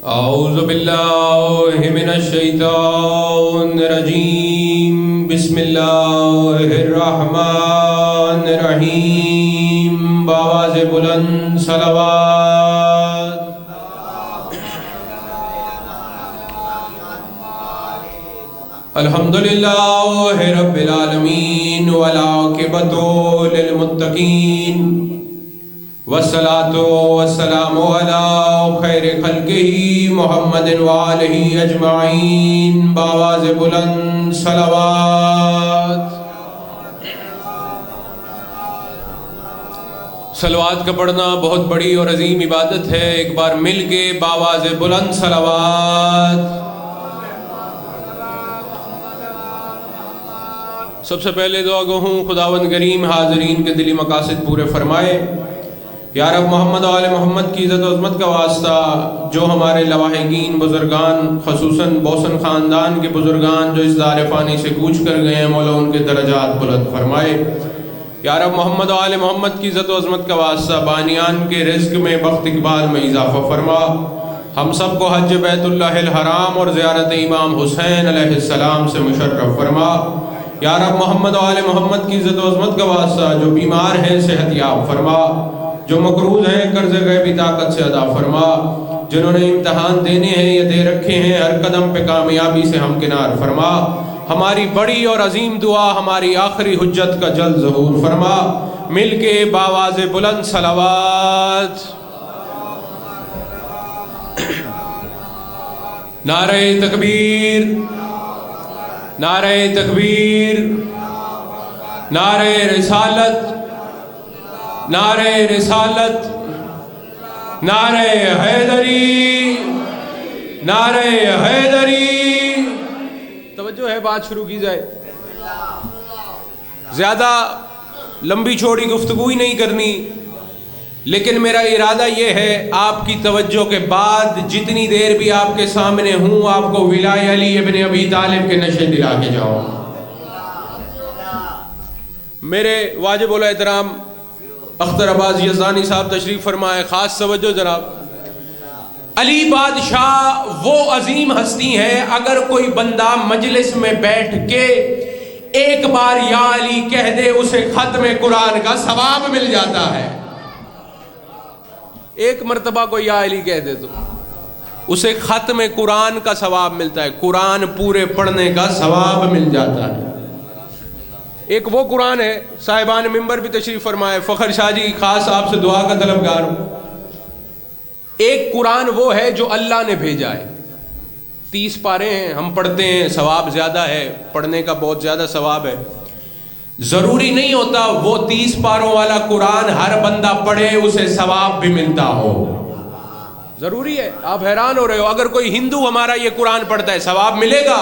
اعوذ باللہ من الشیطان الرجیم بسم اللہ الرحمن الرحیم بآواز بلند صلوات۔ الحمدللہ رب العالمین والعاقبۃ للمتقین والصلاة والسلام علی خیر خلقہ محمد وآلہ اجمعین بآواز بلند صلوات۔ صلوات کا پڑھنا بہت بڑی اور عظیم عبادت ہے، ایک بار مل کے بآواز بلند صلوات۔ سب سے پہلے دعا گو ہوں خداوند کریم حاضرین کے دلی مقاصد پورے فرمائے۔ یا رب محمد و آل محمد کی عزت و عظمت کا واسطہ جو ہمارے لواحقین بزرگان خصوصاً بوسن خاندان کے بزرگان جو اس دار فانی سے کوچ کر گئے ہیں، مولا ان کے درجات بلند فرمائے۔ یا رب محمد و آل محمد کی عزت و عظمت کا واسطہ بانیان کے رزق میں بخت اقبال میں اضافہ فرما۔ ہم سب کو حج بیت اللہ الحرام اور زیارت امام حسین علیہ السلام سے مشرف فرما۔ یا رب محمد و آل محمد کی عزت و عظمت کا واسطہ جو بیمار ہیں صحت یاب فرما، جو مقروض ہیں قرض غیبی طاقت سے ادا فرما، جنہوں نے امتحان دینے ہیں یا دے رکھے ہیں ہر قدم پہ کامیابی سے ہمکنار فرما۔ ہماری بڑی اور عظیم دعا ہماری آخری حجت کا جلد ظہور فرما۔ مل کے بآواز بلند صلوات۔ نعرہ تکبیر، نعرہ تکبیر، نعرہ رسالت، نعرہ رسالت، نعرہ حیدری، نعرہ حیدری۔ توجہ ہے، بات شروع کی جائے۔ زیادہ لمبی چوڑی گفتگو ہی نہیں کرنی، لیکن میرا ارادہ یہ ہے آپ کی توجہ کے بعد جتنی دیر بھی آپ کے سامنے ہوں آپ کو ولایہ علی ابن ابی طالب کے نشے دلا کے جاؤں۔ میرے واجب الاحترام اختر عباس یزدانی صاحب تشریف فرمائے، خاص توجہ جناب۔ علی بادشاہ وہ عظیم ہستی ہیں، اگر کوئی بندہ مجلس میں بیٹھ کے ایک بار یا علی کہہ دے اسے ختم قرآن کا ثواب مل جاتا ہے۔ ایک مرتبہ کو یا علی کہہ دے تو اسے ختم قرآن کا ثواب ملتا ہے، قرآن پورے پڑھنے کا ثواب مل جاتا ہے۔ ایک وہ قرآن ہے، صاحبان ممبر بھی تشریف فرمائے، فخر شاہ جی خاص آپ سے دعا کا طلبگار ہوں۔ ایک قرآن وہ ہے جو اللہ نے بھیجا ہے، 30 پارے ہیں، ہم پڑھتے ہیں، ثواب زیادہ ہے، پڑھنے کا بہت زیادہ ثواب ہے۔ ضروری نہیں ہوتا وہ 30 پاروں والا قرآن ہر بندہ پڑھے اسے ثواب بھی ملتا ہو، ضروری ہے۔ آپ حیران ہو رہے ہو، اگر کوئی ہندو ہمارا یہ قرآن پڑھتا ہے ثواب ملے گا،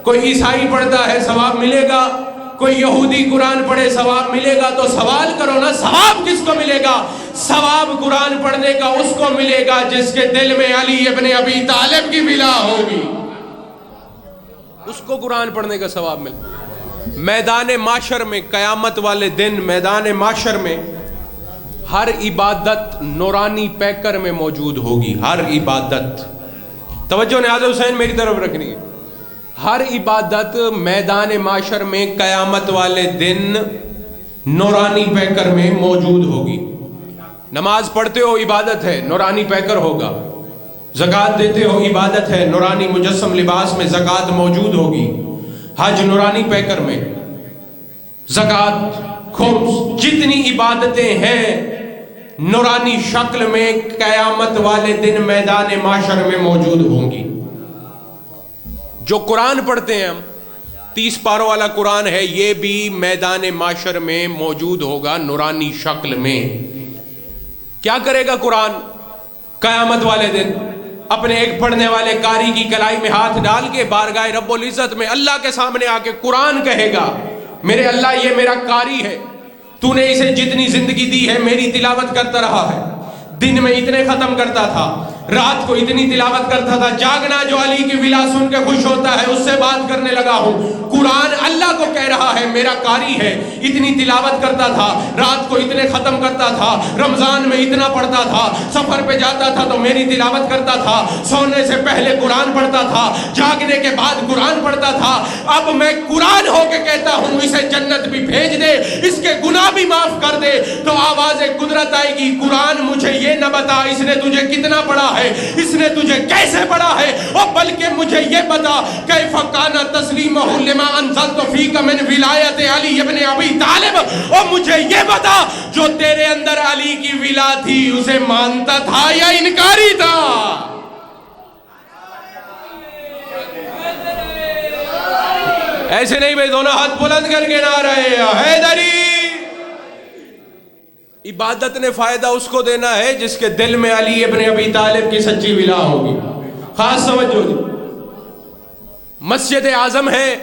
کوئی عیسائی پڑھتا ہے ثواب ملے گا، کوئی یہودی قرآن پڑھے ثواب ملے گا۔ تو سوال کرو نا، ثواب کس کو ملے گا؟ ثواب قرآن پڑھنے کا اس کو ملے گا جس کے دل میں علی ابن ابی طالب کی ولا ہوگی، اس کو قرآن پڑھنے کا ثواب ملے گا۔ میدان معاشر میں قیامت والے دن میدان معاشر میں ہر عبادت نورانی پیکر میں موجود ہوگی، ہر عبادت۔ توجہ نیاز حسین میری طرف رکھنی ہے، ہر عبادت میدان معاشر میں قیامت والے دن نورانی پیکر میں موجود ہوگی۔ نماز پڑھتے ہو عبادت ہے، نورانی پیکر ہوگا۔ زکوٰۃ دیتے ہو عبادت ہے، نورانی مجسم لباس میں زکوٰۃ موجود ہوگی۔ حج نورانی پیکر میں، زکوٰۃ، خمس، جتنی عبادتیں ہیں نورانی شکل میں قیامت والے دن میدان معاشر میں موجود ہوں گی۔ جو قرآن پڑھتے ہیں ہم، 30 پاروں والا قرآن ہے، یہ بھی میدان معاشر میں موجود ہوگا نورانی شکل میں۔ کیا کرے گا قرآن قیامت والے دن؟ اپنے ایک پڑھنے والے قاری کی کلائی میں ہاتھ ڈال کے بارگاہ رب العزت میں اللہ کے سامنے آ کے قرآن کہے گا، میرے اللہ یہ میرا قاری ہے، تو نے اسے جتنی زندگی دی ہے میری تلاوت کرتا رہا ہے، دن میں اتنے ختم کرتا تھا، رات کو اتنی تلاوت کرتا تھا. جاگنا جو علی کی ولا سن کے خوش ہوتا ہے اس سے بات کرنے لگا ہوں. قرآن اللہ کو کہہ رہا ہے میرا قاری ہے. اتنی تلاوت کرتا تھا, رات کو اتنے ختم کرتا تھا, رمضان میں اتنا پڑھتا تھا, سفر پہ جاتا تھا تو میری تلاوت کرتا تھا, سونے سے پہلے قرآن پڑھتا تھا, جاگنے کے بعد قرآن پڑھتا تھا. اب میں قرآن ہو کے کہتا ہوں اسے جنت بھی بھیج دے, اس کے گناہ بھی معاف کر دے, تو آواز قدرت آئے گی, قرآن مجھے یہ نہ بتا اس نے تجھے کتنا پڑھا ہے, اس نے تجھے کیسے پڑھا ہے, اور بلکہ مجھے یہ بتا کیف کان تسلیمہ لما انزلت فیک من ولایت علی ابن ابی طالب, اور مجھے یہ بتا جو تیرے اندر علی کی ولا تھی اسے مانتا تھا یا انکاری تھا. ایسے نہیں بھائی, دونوں ہاتھ بلند کر کے نعرہ حیدری. عبادت نے فائدہ اس کو دینا ہے جس کے دل میں علی ابن ابی طالب کی سچی ولا ہوگی. خاص توجہ دی. مسجد اعظم ہے,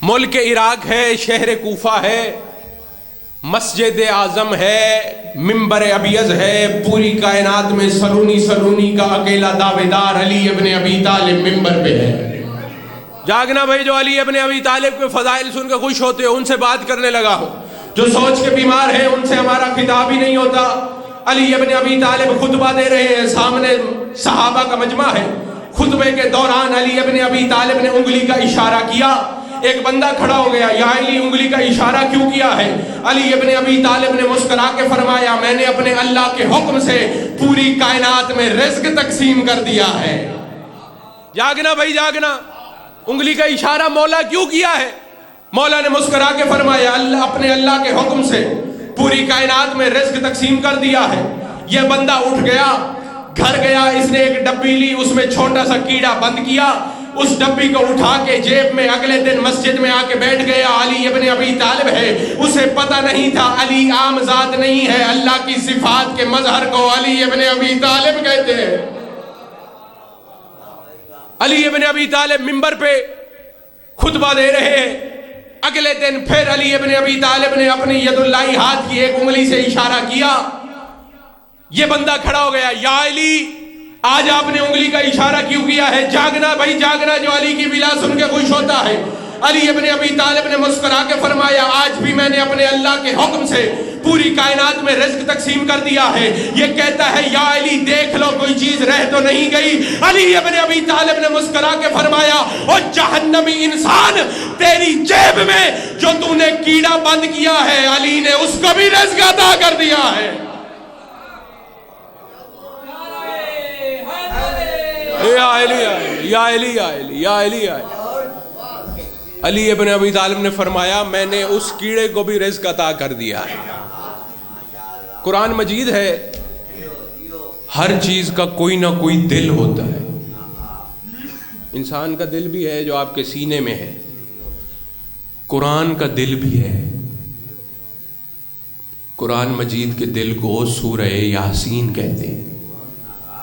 ملک عراق ہے, شہر کوفہ ہے, مسجد اعظم ہے, منبر ابیض ہے, پوری کائنات میں سلونی کا اکیلا دعویدار علی ابن ابی طالب منبر پہ ہے. جاگنا بھائی جو علی ابن ابی طالب کے فضائل سن کے خوش ہوتے ہو ان سے بات کرنے لگا ہو. جو سوچ کے بیمار ہیں ان سے ہمارا خطاب ہی نہیں ہوتا. علی ابن ابی طالب خطبہ دے رہے ہیں, سامنے صحابہ کا مجمع ہے. خطبے کے دوران علی ابن ابی طالب نے انگلی کا اشارہ کیا. ایک بندہ کھڑا ہو گیا, یا علی انگلی کا اشارہ کیوں کیا ہے؟ علی ابن ابی طالب نے مسکرا کے فرمایا میں نے اپنے اللہ کے حکم سے پوری کائنات میں رزق تقسیم کر دیا ہے. جاگنا بھائی جاگنا, انگلی کا اشارہ مولا کیوں کیا ہے؟ مولا نے مسکرا کے فرمایا اللہ اپنے اللہ کے حکم سے پوری کائنات میں رزق تقسیم کر دیا ہے. یہ بندہ اٹھ گیا, گھر گیا, اس نے ایک ڈبی لی, اس میں چھوٹا سا کیڑا بند کیا, اس ڈبی کو اٹھا کے جیب میں اگلے دن مسجد میں آ کے بیٹھ گیا. علی ابن ابی طالب ہے, اسے پتہ نہیں تھا علی عام ذات نہیں ہے, اللہ کی صفات کے مظہر کو علی ابن ابی طالب کہتے ہیں. علی ابن ابی طالب منبر پہ خطبہ دے رہے ہیں. اگلے دن پھر علی ابن ابی طالب نے اپنی ید اللہ ہاتھ کی ایک انگلی سے اشارہ کیا. یہ بندہ کھڑا ہو گیا, یا علی آج آپ نے انگلی کا اشارہ کیوں کیا ہے؟ جاگنا بھائی جاگنا جو علی کی ولا سن کے خوش ہوتا ہے. علی ابن ابی طالب نے مسکرا کے فرمایا آج بھی میں نے اپنے اللہ کے حکم سے پوری کائنات میں رزق تقسیم کر دیا ہے. یہ کہتا ہے یا علی دیکھ لو کوئی چیز رہ تو نہیں گئی. علی ابن ابی طالب نے مسکرا کے فرمایا او جہنمی انسان, تیری جیب میں جو تو نے کیڑا بند کیا ہے علی نے اس کو بھی رزق عطا کر دیا ہے. یا علی یا علی یا علی یا علی یا علی. علی ابن ابی طالب نے فرمایا میں نے اس کیڑے کو بھی رزق عطا کر دیا ہے. قرآن مجید ہے, ہر چیز کا کوئی نہ کوئی دل ہوتا ہے. انسان کا دل بھی ہے جو آپ کے سینے میں ہے, قرآن کا دل بھی ہے. قرآن مجید کے دل کو سورہ یاسین کہتے ہیں.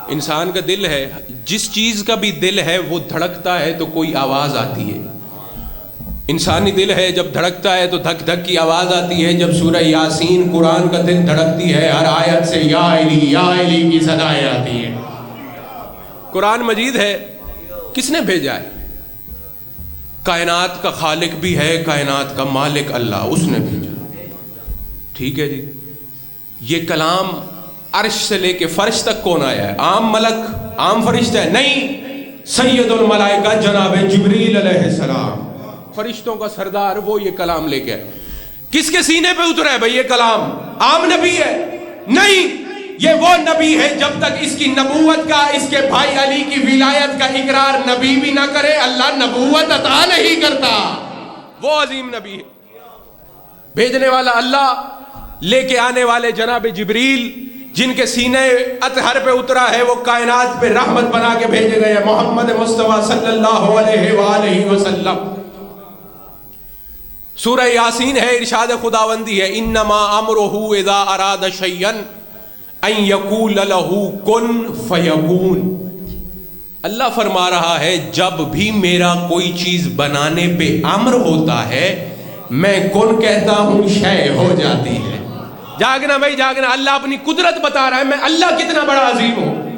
انسان کا دل ہے, جس چیز کا بھی دل ہے وہ دھڑکتا ہے تو کوئی آواز آتی ہے. انسانی دل ہے, جب دھڑکتا ہے تو دھک دھک کی آواز آتی ہے. جب سورہ یاسین قرآن کا دل دھڑکتی ہے ہر آیت سے یا علی کی صدائیں آتی ہیں. قرآن مجید ہے, کس نے بھیجا ہے؟ کائنات کا خالق بھی ہے, کائنات کا مالک اللہ, اس نے بھیجا. ٹھیک ہے جی, یہ کلام عرش سے لے کے فرش تک کون آیا ہے؟ عام ملک, عام فرشتہ ہے؟ نہیں, سید الملائکہ جناب جبریل علیہ السلام, فرشتوں کا سردار, وہ یہ کلام لے کے. کس کے سینے پہ اترا ہے بھئی یہ کلام؟ عام نبی ہے؟ نہیں, یہ وہ نبی ہے جب تک اس کی نبوت کا, اس کے بھائی علی کی ولایت کا اقرار نبی بھی نہ کرے اللہ نبوت عطا نہیں کرتا. وہ عظیم نبی ہے, بھیجنے والا اللہ, لے کے آنے والے جناب جبریل, جن کے سینے اطہر پہ اترا ہے وہ کائنات پہ رحمت بنا کے بھیجے گئے محمد مصطفیٰ صلی اللہ علیہ وآلہ وسلم. سورہ یاسین ہے, ارشاد خداوندی ہے انما امرہ اذا اراد شیئا ان یقول لہ کن فیکون. اللہ فرما رہا ہے جب بھی میرا کوئی چیز بنانے پہ امر ہوتا ہے میں کن کہتا ہوں شے ہو جاتی ہے. جاگنا بھائی جاگنا, اللہ اپنی قدرت بتا رہا ہے, میں اللہ کتنا بڑا عظیم ہوں.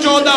14,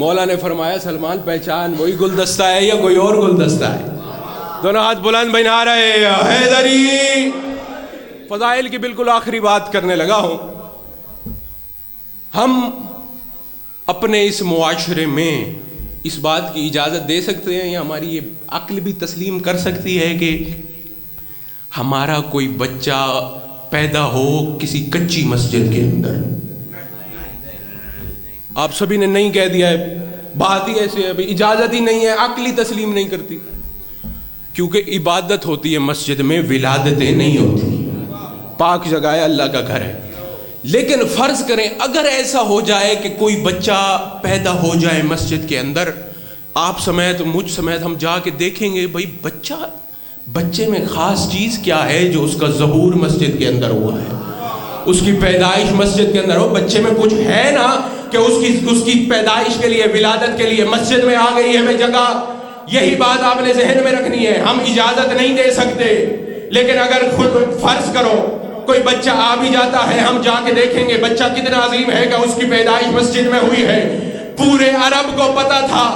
مولا نے فرمایا سلمان پہچان وہی گلدستہ ہے یا کوئی اور گلدستہ ہے؟ دونوں ہاتھ بلند بنا رہے حیدری. فضائل کی بالکل آخری بات کرنے لگا ہوں. ہم اپنے اس معاشرے میں اس بات کی اجازت دے سکتے ہیں یا ہماری یہ عقل بھی تسلیم کر سکتی ہے کہ ہمارا کوئی بچہ پیدا ہو کسی کچی مسجد کے اندر؟ آپ سبھی نے نہیں کہہ دیا ہے, بات ہی ایسے ہے, اجازت ہی نہیں ہے, عقل ہی تسلیم نہیں کرتی. کیونکہ عبادت ہوتی ہے مسجد میں, ولادتیں نہیں ہوتی. پاک جگہ ہے, اللہ کا گھر ہے. لیکن فرض کریں اگر ایسا ہو جائے کہ کوئی بچہ پیدا ہو جائے مسجد کے اندر, آپ سمیت مجھ سمیت ہم جا کے دیکھیں گے بھائی بچے میں خاص چیز کیا ہے جو اس کا ظہور مسجد کے اندر ہوا ہے, اس کی پیدائش مسجد کے اندر ہو. بچے میں کچھ ہے نا کہ اس کی پیدائش کے لیے, ولادت کے لیے مسجد میں آ گئی ہے جگہ. یہی بات آپ نے ذہن میں رکھنی ہے. ہم اجازت نہیں دے سکتے, لیکن اگر خود فرض کرو کوئی بچہ آ بھی جاتا ہے, ہم جا کے دیکھیں گے بچہ کتنا عظیم ہے کہ اس کی پیدائش مسجد میں ہوئی ہے. پورے عرب کو پتا تھا,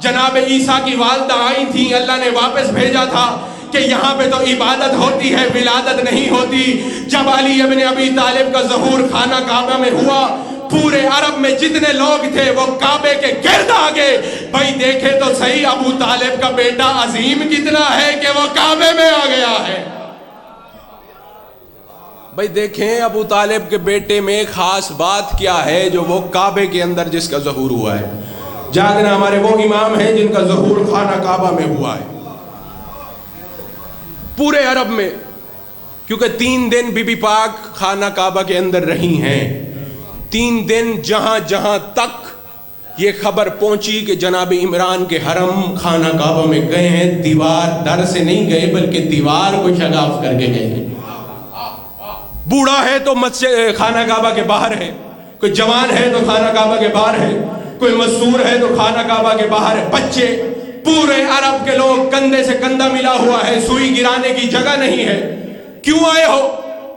جناب عیسیٰ کی والدہ آئی تھی, اللہ نے واپس بھیجا تھا کہ یہاں پہ تو عبادت ہوتی ہے, ولادت نہیں ہوتی. جب علی ابن ابی طالب کا ظہور خانہ کعبہ میں ہوا, پورے عرب میں جتنے لوگ تھے وہ کعبے کے گرد آ گئے. بھائی دیکھے تو صحیح ابو طالب کا بیٹا عظیم کتنا ہے کہ وہ کعبے میں آ گیا ہے. بھائی دیکھیں ابو طالب کے بیٹے میں خاص بات کیا ہے جو وہ کعبے کے اندر جس کا ظہور ہوا ہے. جاگنا ہمارے وہ امام ہیں جن کا ظہور خانہ کعبہ میں ہوا ہے پورے عرب میں. کیونکہ 3 دن بی بی پاک خانہ کعبہ کے اندر رہی ہیں. 3 دن جہاں جہاں تک یہ خبر پہنچی کہ جناب عمران کے حرم خانہ کعبہ میں گئے ہیں, دیوار در سے نہیں گئے بلکہ دیوار کو شگاف کر کے گئے ہیں. بوڑھا ہے تو مسجد خانہ کعبہ کے باہر ہے, کوئی جوان ہے تو خانہ کعبہ کے باہر ہے, کوئی مستور ہے تو خانہ کعبہ کے باہر ہے. بچے پورے عرب کے لوگ کندھے سے کندھا ملا ہوا ہے, سوئی گرانے کی جگہ نہیں ہے. کیوں آئے ہو؟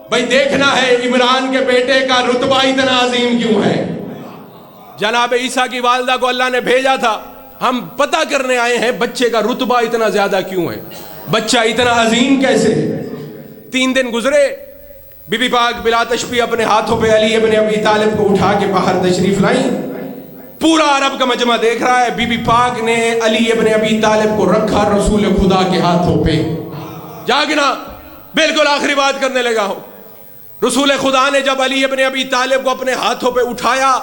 بھائی دیکھنا ہے عمران کے بیٹے کا رتبہ اتنا عظیم کیوں ہے. جناب عیسیٰ کی والدہ کو اللہ نے بھیجا تھا, ہم پتہ کرنے آئے ہیں بچے کا رتبہ اتنا زیادہ کیوں ہے, بچہ اتنا عظیم کیسے ہے. 3 دن گزرے, بی بی پاک بلا تشبیہ اپنے ہاتھوں پہ علی ابن ابی طالب کو اٹھا کے باہر تشریف لائیں. پورا عرب کا مجمع دیکھ رہا ہے, بی بی پاک نے علی ابن ابی طالب کو رکھا رسول خدا کے ہاتھوں پہ. جاگنا بالکل آخری بات کرنے لگا ہوں. رسول خدا نے جب علی ابن ابی طالب کو اپنے ہاتھوں پہ اٹھایا,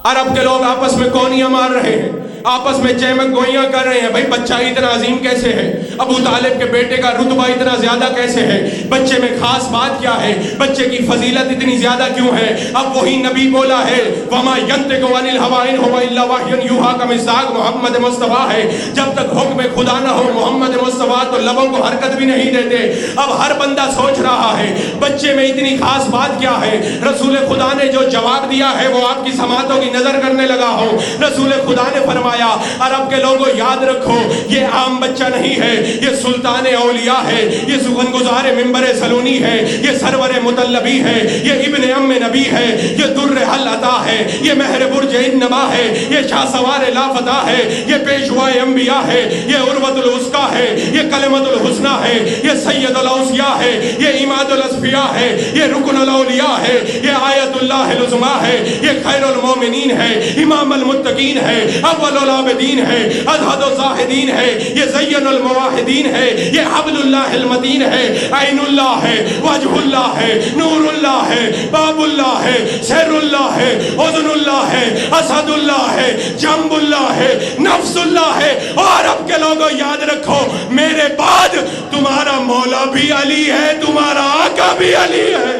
عرب کے لوگ آپس میں کونیاں مار رہے ہیں, آپس میں چہمک گوئیاں کر رہے ہیں. بھائی بچہ اتنا عظیم کیسے ہے, ابو طالب کے بیٹے کا رتبہ اتنا زیادہ کیسے ہے, بچے میں خاص بات کیا ہے, بچے کی فضیلت اتنی زیادہ کیوں ہے. اب وہی نبی بولا ہے وما ينطق عن الهوى ان هو الا وحی یوحی کا مصداق محمد مصطفیٰ ہے. جب تک حکم خدا نہ ہو محمد مصطفیٰ تو لبوں کو حرکت بھی نہیں دیتے. اب ہر بندہ سوچ رہا ہے بچے میں اتنی خاص بات کیا ہے. رسول خدا نے جو جواب دیا ہے وہ آپ کی سماعتوں کی نظر کرنے لگا ہوں. رسول خدا نے فرمایا عرب کے لوگوں یاد رکھو یہ عام بچہ نہیں ہے, یہ سلطان اولیاء ہے, یہ سخن گزار منبر سلونی ہے, یہ سرور مطلبی ہے, یہ ابن ام نبی ہے, یہ در حل عطا ہے, یہ مہر برج انما ہے, یہ شاہ سوار لافتہ ہے, یہ پیشوائے انبیاء ہے, یہ عروۃ الوثقی ہے, یہ کلمۃ الحسنی ہے, یہ سید الاوصیاء ہے, یہ اماد الاصفیاء ہے, یہ رکن الاولیاء ہے, یہ آیت اللہ العظمیٰ ہے, یہ خیر المومنین ہے, امام المتقین ہے, اول العابدین ہے, ازہد الزاہدین ہے, یہ زین المواحدین ہے, یہ حبل اللہ المتین ہے, عین اللہ ہے, وجہ اللہ ہے, نور اللہ ہے, باب اللہ ہے, سر اللہ ہے, اذن اللہ ہے, اسد اللہ ہے, جنب اللہ ہے, نفس اللہ ہے. اور اب کے لوگوں یاد رکھو میرے بعد تمہارا مولا بھی علی ہے, تمہارا آقا بھی علی ہے.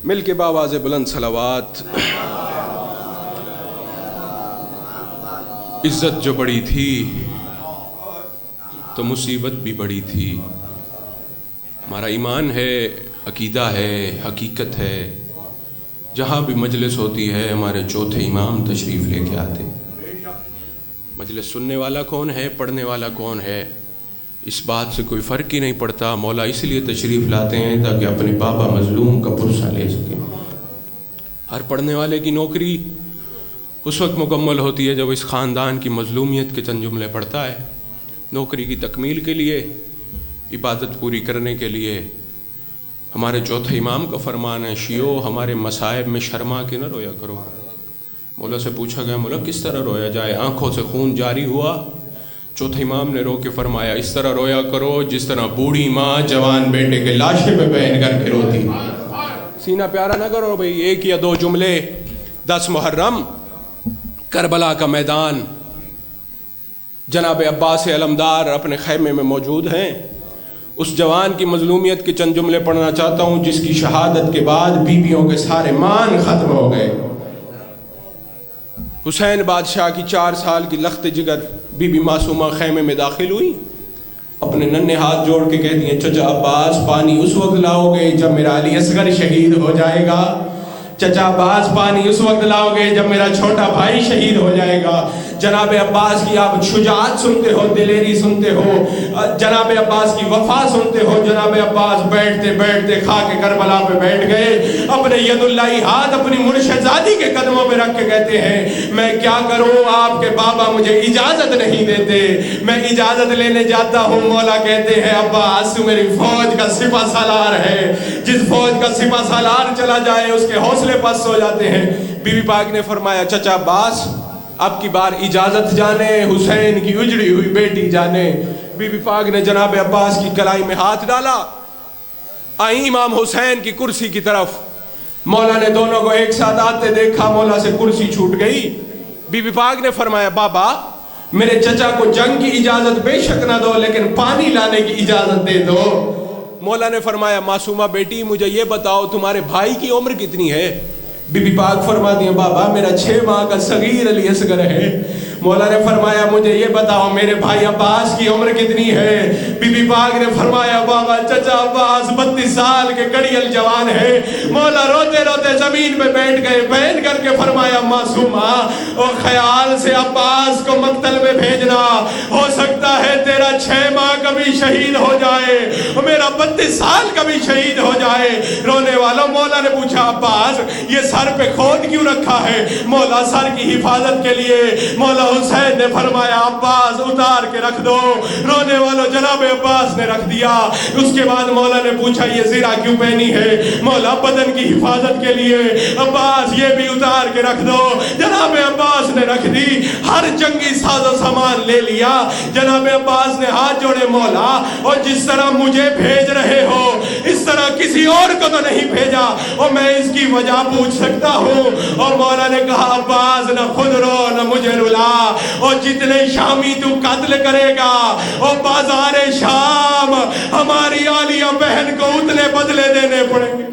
مل کے باواز بلند صلوات. عزت جو بڑی تھی تو مصیبت بھی بڑی تھی. ہمارا ایمان ہے, عقیدہ ہے, حقیقت ہے. جہاں بھی مجلس ہوتی ہے ہمارے چوتھے امام تشریف لے کے آتے. مجلس سننے والا کون ہے, پڑھنے والا کون ہے, اس بات سے کوئی فرق ہی نہیں پڑتا. مولا اس لیے تشریف لاتے ہیں تاکہ اپنے بابا مظلوم کا پرسہ لے سکیں. ہر پڑھنے والے کی نوکری اس وقت مکمل ہوتی ہے جب اس خاندان کی مظلومیت کے چند جملے پڑھتا ہے. نوکری کی تکمیل کے لیے، عبادت پوری کرنے کے لیے ہمارے چوتھے امام کا فرمان ہے، شیعو ہمارے مصائب میں شرما کے نہ رویا کرو. مولا سے پوچھا گیا مولا کس طرح رویا جائے؟ آنکھوں سے خون جاری ہوا. چوتھے امام نے رو کے فرمایا اس طرح رویا کرو جس طرح بوڑھی ماں جوان بیٹے کے لاشے پہ پہن کر کے روتی. سینہ پیارا نہ کرو بھئی. ایک یا دو جملے. 10 محرم کربلا کا میدان، جناب عباس علمدار اپنے خیمے میں موجود ہیں. اس جوان کی مظلومیت کے چند جملے پڑھنا چاہتا ہوں جس کی شہادت کے بعد بیویوں کے سارے مان ختم ہو گئے. حسین بادشاہ کی 4 سال کی لخت جگر بی بی معصومہ خیمے میں داخل ہوئی، اپنے ننھے ہاتھ جوڑ کے کہتی ہیں چچا عباس پانی اس وقت لاؤ گے جب میرا علی اصغر شہید ہو جائے گا. چچا عباس پانی اس وقت لاؤ گے جب میرا چھوٹا بھائی شہید ہو جائے گا. جناب عباس کی آپ شجاعت سنتے ہو، دلیری سنتے ہو، جناب عباس کی وفا سنتے ہو. جناب عباس بیٹھتے بیٹھتے خاک کربلا پہ بیٹھ گئے، اپنے ید اللہ ہاتھ اپنی مرشدزادی کے قدموں پہ رکھ کے کہتے ہیں میں کیا کروں، آپ کے بابا مجھے اجازت نہیں دیتے، میں اجازت لینے جاتا ہوں. مولا کہتے ہیں عباس تو میری فوج کا سپہ سالار ہے، جس فوج کا سپہ سالار چلا جائے اس کے حوصلے پست ہو جاتے ہیں. بی بی پاک نے فرمایا چچا عباس اب کی بار اجازت جانے، حسین کی اجڑی ہوئی بیٹی جانے. بی بی پاک نے جناب عباس کی کلائی میں ہاتھ ڈالا، آئی امام حسین کی کرسی کی طرف. مولا نے دونوں کو ایک ساتھ آتے دیکھا، مولا سے کرسی چھوٹ گئی. بی بی پاک نے فرمایا بابا میرے چچا کو جنگ کی اجازت بے شک نہ دو لیکن پانی لانے کی اجازت دے دو. مولا نے فرمایا معصومہ بیٹی مجھے یہ بتاؤ تمہارے بھائی کی عمر کتنی ہے؟ بی بی پاک فرماتی ہیں بابا میرا 6 ماہ کا صغیر علی اصغر ہے. مولا نے فرمایا مجھے یہ بتاؤ میرے بھائی عباس کی عمر کتنی ہے؟ بی بی پاک نے فرمایا بابا چچا عباس 32 سال کے کڑیل جوان ہے. مولا روتے روتے زمین پہ بیٹھ گئے، بیٹھ کر کے فرمایا معصومہ اور خیال سے عباس کو مقتل میں بھیجنا، ہو سکتا ہے تیرا 6 ماہ کبھی شہید ہو جائے اور میرا 32 سال کبھی شہید ہو جائے. رونے والوں مولا نے پوچھا عباس یہ سر پہ کھود کیوں رکھا ہے؟ مولا سر کی حفاظت کے لیے. مولا حسین نے فرمایا عباس اتار کے رکھ دو. رونے والوں جناب عباس نے رکھ دیا. اس کے بعد مولا نے پوچھا یہ زرہ کیوں پہنی ہے؟ مولا بدن کی حفاظت کے لیے. عباس یہ بھی اتار کے رکھ دو. جناب عباس نے رکھ دی. ہر جنگی ساز و سامان لے لیا. جناب عباس نے ہاتھ جوڑے مولا اور جس طرح مجھے بھیج رہے ہو اس طرح کسی اور کو تو نہیں بھیجا اور میں اس کی وجہ پوچھ سکتا ہوں. اور مولا نے کہا عباس نہ خود رو نہ مجھے رلا، اور جتنے شامی تو قتل کرے گا اور بازار شام ہماری عالیہ بہن کو اتنے بدلے دینے پڑیں گے.